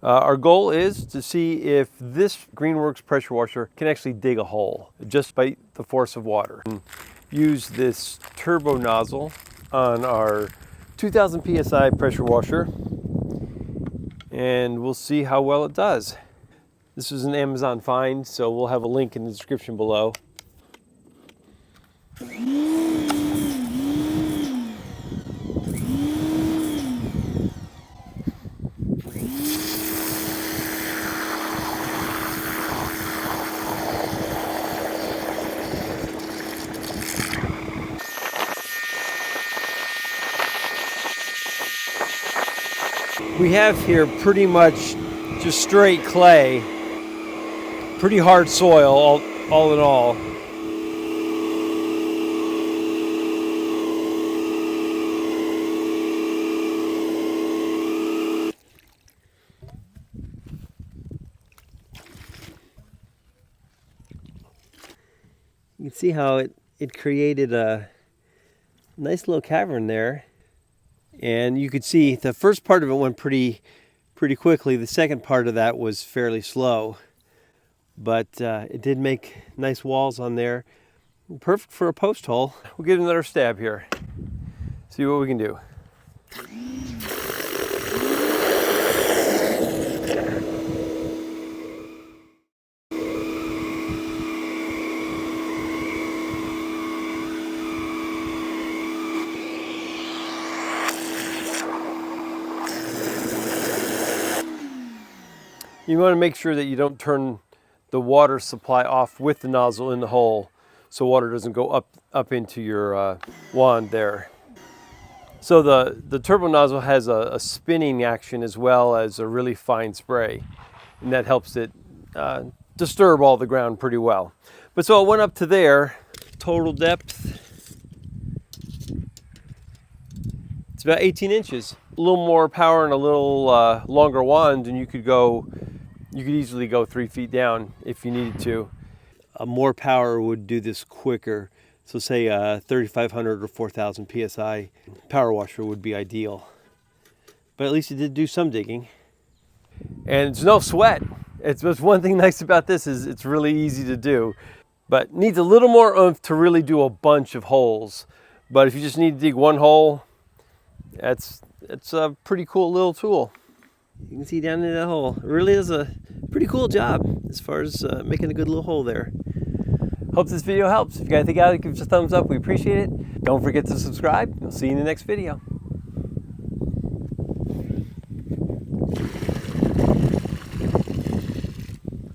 Our goal is to see if this Greenworks pressure washer can actually dig a hole just by the force of water. Use this turbo nozzle on our 2000 PSI pressure washer, and we'll see how well it does. This was an Amazon find, so we'll have a link in the description below. We have here pretty much just straight clay, pretty hard soil all in all. You can see how it created a nice little cavern there. And you could see the first part of it went pretty quickly. The second part of that was fairly slow. But it did make nice walls on there. Perfect for a post hole. We'll give it another stab here. See what we can do. You want to make sure that you don't turn the water supply off with the nozzle in the hole so water doesn't go up into your wand there. So the turbo nozzle has a spinning action as well as a really fine spray, and that helps it disturb all the ground pretty well. But so it went up to there, total depth, it's about 18 inches. A little more power and a little longer wand, and you could easily go 3 feet down if you needed to. More power would do this quicker. So say 3,500 or 4,000 PSI power washer would be ideal. But at least it did do some digging. And it's no sweat. It's just one thing nice about this is it's really easy to do. But needs a little more oomph to really do a bunch of holes. But if you just need to dig one hole, it's a pretty cool little tool. You can see down in that hole. It really is a pretty cool job as far as making a good little hole there. Hope this video helps. If you got anything out of it, give us a thumbs up. We appreciate it. Don't forget to subscribe. We'll see you in the next video.